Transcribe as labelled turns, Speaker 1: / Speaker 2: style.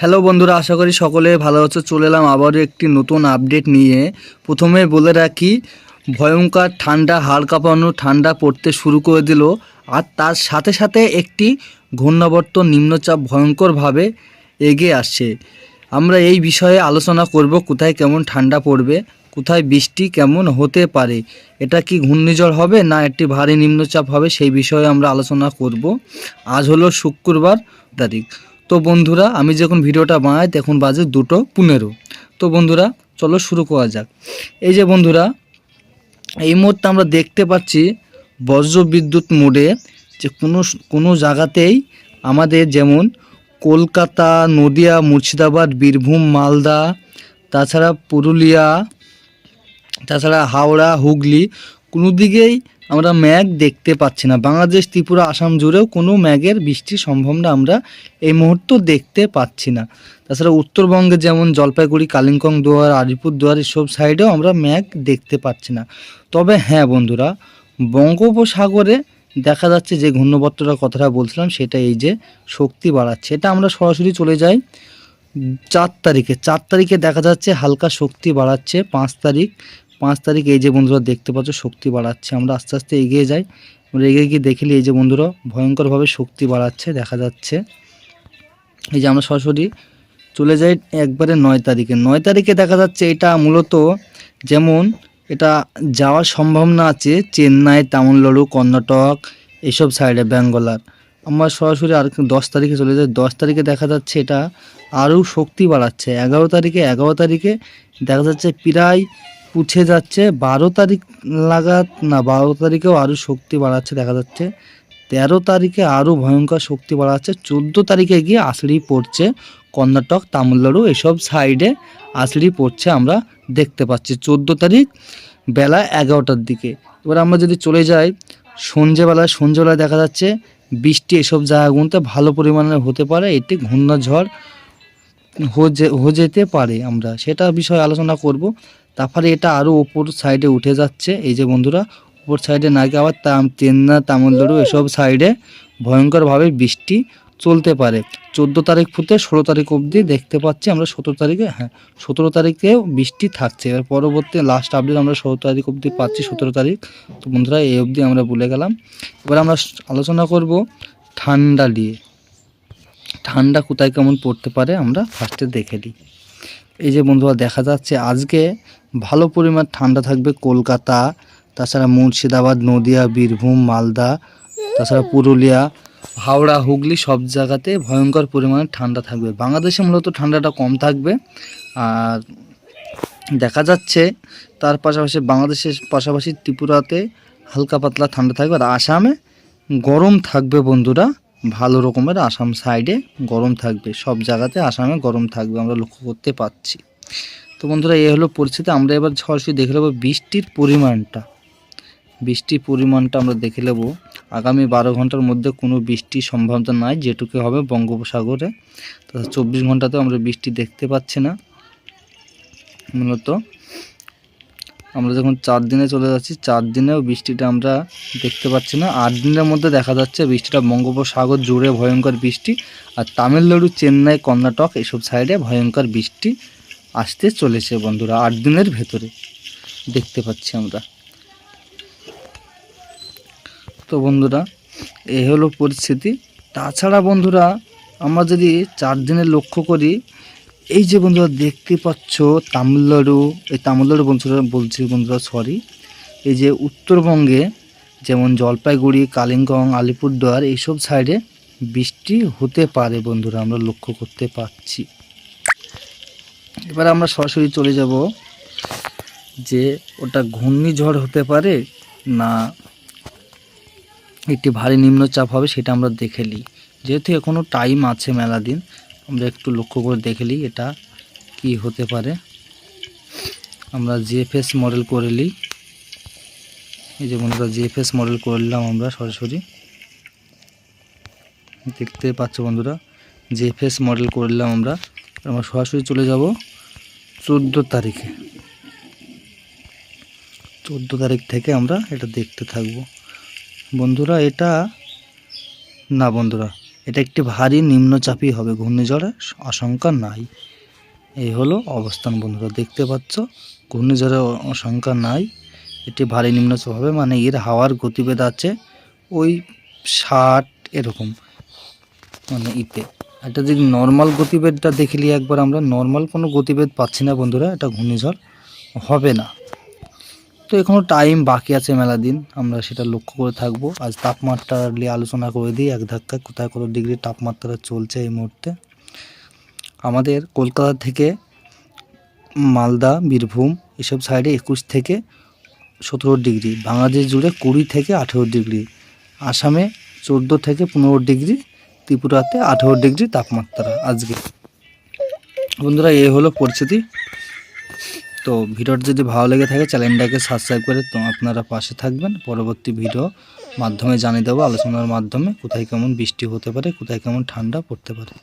Speaker 1: Hello বন্ধুরা, আশা করি সকলে ভালো আছো। চলে এলাম আবারও একটি নতুন আপডেট নিয়ে। প্রথমে বলে রাখি, ভয়ঙ্কর ঠান্ডা, হাড় কাঁপানো ঠান্ডা পড়তে শুরু করে দিল। আর তার সাথে সাথে একটি ঘূর্ণাবর্ত নিম্নচাপ ভয়ঙ্করভাবে এগিয়ে আসছে। আমরা এই বিষয়ে আলোচনা করব, কোথায় কেমন ঠান্ডা পড়বে, কোথায় বৃষ্টি কেমন হতে পারে, এটা কি ঘূর্ণিঝড় হবে না একটি ভারী নিম্নচাপ হবে, সেই বিষয়ে আমরা আলোচনা করব। আজ হলো শুক্রবার তারিখ। তো বন্ধুরা, আমি যখন ভিডিওটা বানাই তখন বাজে 2:15। তো বন্ধুরা চলো শুরু করা যাক। এই যে বন্ধুরা, এই মুহূর্তে আমরা দেখতে পাচ্ছি বজ্র বিদ্যুৎ মোডে যে কোনো জায়গাতেই আমাদের, যেমন কলকাতা, নদিয়া, মুর্শিদাবাদ, বীরভূম, মালদা, তাছাড়া পুরুলিয়া, তাছাড়া হাওড়া, হুগলি, কোনো দিকেই আমরা ম্যাঘ দেখতে পাচ্ছি না। বাংলাদেশ, ত্রিপুরা, আসাম জুড়েও কোনো ম্যাঘের বৃষ্টির সম্ভাবনা আমরা এই মুহূর্তে দেখতে পাচ্ছি না। তাছাড়া উত্তরবঙ্গে যেমন জলপাইগুড়ি, কালিম্পং, দুয়ার, আলিপুরদুয়ার এসব সাইডেও আমরা ম্যাঘ দেখতে পাচ্ছি না। তবে হ্যাঁ বন্ধুরা, বঙ্গোপসাগরে দেখা যাচ্ছে যে ঘূর্ণাবর্তটার কথাটা বলছিলাম, সেটা এই যে শক্তি বাড়াচ্ছে। এটা আমরা সরাসরি চলে যাই 4 তারিখে দেখা যাচ্ছে হালকা শক্তি বাড়াচ্ছে। 5 তারিখ এই যে বন্ধুরা দেখতে পাচ্ছ শক্তি বাড়াচ্ছে। আমরা আস্তে আস্তে এগিয়ে যাই। আমরা এগিয়ে গিয়ে দেখলি এই যে বন্ধুরা ভয়ঙ্করভাবে শক্তি বাড়াচ্ছে দেখা যাচ্ছে। এই যে আমরা সরাসরি চলে যাই একবারে 9 তারিখে দেখা যাচ্ছে এটা মূলত, যেমন এটা যাওয়ার সম্ভাবনা আছে চেন্নাই, তামিলনাড়ু, কর্ণাটক এসব সাইডে, বেঙ্গলার। আমরা সরাসরি আর 10 তারিখে চলে যাই। 10 তারিখে দেখা যাচ্ছে এটা আরও শক্তি বাড়াচ্ছে। 11 তারিখে দেখা যাচ্ছে প্রায় পুছে যাচ্ছে। 12 তারিখ নাগাদ, না 12 তারিখেও আরও শক্তি বাড়াচ্ছে দেখা যাচ্ছে। 13 তারিখে আরও ভয়ঙ্কর শক্তি বাড়াচ্ছে। 14 তারিখে গিয়ে আছড়ি পড়ছে কর্ণাটক, তামিলনাড়ু এসব সাইডে আছড়ি পড়ছে আমরা দেখতে পাচ্ছি 14 তারিখ বেলা 11টার দিকে। এবার আমরা যদি চলে যাই সন্ধ্যেবেলায় দেখা যাচ্ছে বৃষ্টি এসব জায়গাগুলোতে ভালো পরিমাণে হতে পারে। এটি ঘূর্ণাঝড় হয়ে যেতে পারে, আমরা সেটা বিষয়ে আলোচনা করব। তারপরে এটা আরও ওপর সাইডে উঠে যাচ্ছে। এই যে বন্ধুরা উপর সাইডে নাকি আবার চেন্নাই, তামিলনাড়ু এসব সাইডে ভয়ঙ্করভাবে বৃষ্টি চলতে পারে। 14 তারিখ ফুটে 16 তারিখ অবধি দেখতে পাচ্ছি আমরা। 17 তারিখে, 17 তারিখেও বৃষ্টি থাকছে। এবার পরবর্তী লাস্ট আপডেট আমরা 17 তারিখ অবধি পাচ্ছি, 17 তারিখ। তো বন্ধুরা এই অবধি আমরা বলে গেলাম। এবার আমরা আলোচনা করব ঠান্ডা নিয়ে। ঠান্ডা কোথায় কেমন পড়তে পারে আমরা ফার্স্টে দেখে নিই। এই যে বন্ধুরা দেখা যাচ্ছে আজকে ভালো পরিমাণ ঠান্ডা থাকবে কলকাতা, তাছাড়া মুর্শিদাবাদ, নদিয়া, বীরভূম, মালদা, তাছাড়া পুরুলিয়া, হাওড়া, হুগলি সব জায়গাতে ভয়ঙ্কর পরিমাণে ঠান্ডা থাকবে। বাংলাদেশে মূলত ঠান্ডাটা কম থাকবে। আর দেখা যাচ্ছে তার পাশাপাশি বাংলাদেশের পাশাপাশি ত্রিপুরাতে হালকা পাতলা ঠান্ডা থাকবে। আর আসামে গরম থাকবে বন্ধুরা, ভালো রকমের। আসাম সাইডে গরম থাকবে, সব জায়গাতে আসামে গরম থাকবে আমরা লক্ষ্য করতে পাচ্ছি। তো বন্ধুরা এই হলো পরিস্থিতি। আমরা এবার সরাসরি দেখে নেব বৃষ্টির পরিমাণটা আমরা দেখে নেব। আগামী 12 ঘন্টার মধ্যে কোনো বৃষ্টির সম্ভাবনা নাই, যেটুকু হবে বঙ্গোপসাগরে। তো 24 ঘন্টাতেও আমরা বৃষ্টি দেখতে পাচ্ছি না। মূলত আমরা যখন 4 দিনে চলে যাচ্ছি, 4 দিনেও বৃষ্টিটা আমরা দেখতে পাচ্ছি না। 8 দিনের মধ্যে দেখা যাচ্ছে বৃষ্টিটা বঙ্গোপসাগর জুড়ে ভয়ঙ্কর বৃষ্টি। আর তামিলনাড়ু, চেন্নাই, কর্ণাটক এসব সাইডে ভয়ঙ্কর বৃষ্টি আসতে চলেছে বন্ধুরা। 8 দিনের ভেতরে দেখতে পাচ্ছি আমরা। তো বন্ধুরা এই হলো পরিস্থিতি। তাছাড়া বন্ধুরা আমরা যদি 4 দিনের লক্ষ্য করি, এই যে বন্ধুরা দেখতে পাচ্ছ তামিলনাড়ু, এই তামিলনাড়ু বন্ধুরা সরি, এই যে উত্তরবঙ্গে যেমন জলপাইগুড়ি, কালিম্পং, আলিপুরদুয়ার এইসব সাইডে বৃষ্টি হতে পারে বন্ধুরা, আমরা লক্ষ্য করতে পাচ্ছি। এবার আমরা সরাসরি চলে যাব যে ওটা ঘূর্ণিঝড় হতে পারে না একটি ভারী নিম্নচাপ হবে, সেটা আমরা দেখে নিই। যেহেতু এখনও টাইম আছে মেলা দিন, আমরা একটু লক্ষ্য করে দেখে নিই এটা কি হতে পারে। আমরা জিএফএস মডেল করে নিই। এই যে বন্ধুরা জিএফএস মডেল করলাম আমরা সরাসরি, দেখতে পাচ্ছ বন্ধুরা জিএফএস মডেল করলাম আমরা। সরাসরি চলে যাব 14 তারিখে। 14 তারিখ থেকে আমরা এটা দেখতে থাকব বন্ধুরা। এটা না বন্ধুরা এটা একটি ভারী নিম্নচাপই হবে, ঘূর্ণিঝড়ের আশঙ্কা নাই। এই হলো অবস্থান বন্ধুরা, দেখতে পাচ্ছ ঘূর্ণিঝড়ের আশঙ্কা নাই। এটি ভারী নিম্নচাপ হবে, মানে এর হাওয়ার গতিবেগ আছে ওই 60 এরকম, মানে ইতে এটা যদি নর্মাল গতিবেগটা দেখিলি একবার, আমরা নর্মাল কোনো গতিবেগ পাচ্ছি না বন্ধুরা, এটা ঘূর্ণিঝড় হবে না। তো এখনও টাইম বাকি আছে মেলা দিন, আমরা সেটা লক্ষ্য করে থাকবো। আজ তাপমাত্রা নিয়ে আলোচনা করে দিই এক ধাক্কা, কোথায় কত ডিগ্রি তাপমাত্রা চলছে এই মুহূর্তে। আমাদের কলকাতা থেকে মালদা, বীরভূম এসব সাইডে 21 থেকে 17 ডিগ্রি, বাংলাদেশ জুড়ে 20 থেকে 18 ডিগ্রি, আসামে 14 থেকে 15 ডিগ্রি, ত্রিপুরাতে 18 ডিগ্রি তাপমাত্রা আজকে। বন্ধুরা এই হলো পরিস্থিতি। তো ভিডিওটা যদি ভালো লেগে থাকে চ্যানেলটাকে সাবস্ক্রাইব করে তো আপনারা পাশে থাকবেন। পরবর্তী ভিডিও মাধ্যমে জানিয়ে দেবো, আলোচনার মাধ্যমে কোথায় কেমন বৃষ্টি হতে পারে, কোথায় কেমন ঠান্ডা পড়তে পারে।